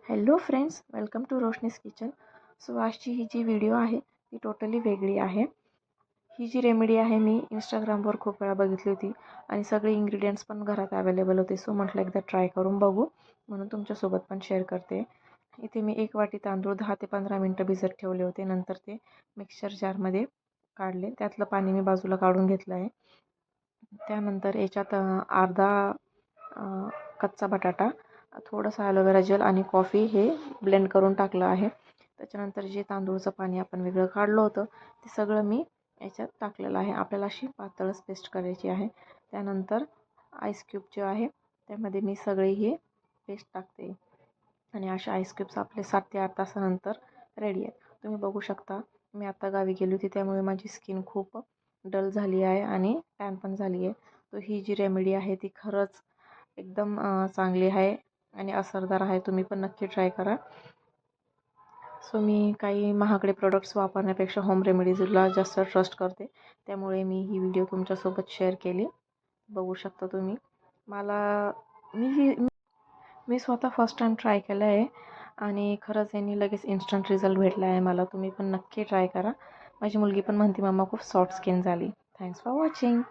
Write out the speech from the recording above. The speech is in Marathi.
Hello friends, welcome to Roshni's kitchen. So आजची ही जी व्हिडिओ आहे ती टोटली वेगळी आहे. ही जी रेमेडी आहे मी इंस्टाग्रामवर खूप वेळा बघितली होती आणि सगळे इंग्रेडियंट्स पण घरात अवेलेबल होते. सो म्हटलं एकदा ट्राय करून बघू म्हणून तुमच्यासोबत पण शेअर करते. इथे मी 1 वाटी तांदूळ 10 ते 15 मिनटं भिजत ठेवले होते. नंतर ते मिक्सर जारमध्ये काढले. त्यातलं पाणी मी बाजूला काढून घेतलं आहे. त्यानंतर याच्यात अर्धा कच्चा बटाटा, थोडंसं ॲलोवेरा जेल आणि कॉफी हे ब्लेंड करून टाकलं आहे. त्याच्यानंतर जे तांदूळचं पाणी आपण वेगळं काढलं होतं ते सगळं मी याच्यात टाकलेलं आहे. आपल्याला अशी पातळच पेस्ट करायची आहे. त्यानंतर आईस क्यूब जे आहे त्यामध्ये मी सगळी ही पेस्ट टाकते आणि अशा आईस क्यूब्स आपले 7 ते 8 तासानंतर रेडी आहेत. तुम्ही बघू शकता, मी आता गावी गेली होती त्यामुळे माझी स्किन खूप डल झाली आहे आणि टॅन पण झाली आहे. तर ही जी रेमेडी आहे ती खरंच एकदम चांगली आहे आणि असरदार आहे. तुम्ही पण नक्की ट्राय करा. सो मी काही महागडे प्रोडक्ट्स वापरण्यापेक्षा होम रेमेडीजला जास्त ट्रस्ट करते. त्यामुळे मी ही व्हिडिओ तुमच्यासोबत शेअर केली. बघू शकता तुम्ही. मी स्वतः फर्स्ट टाईम ट्राय केलं आहे आणि खरंच यांनी लगेच इन्स्टंट रिझल्ट भेटला आहे मला. तुम्ही पण नक्की ट्राय करा. माझी मुलगी पण म्हणते, मम्मा खूप सॉफ्ट स्किन झाली. Thanks for watching.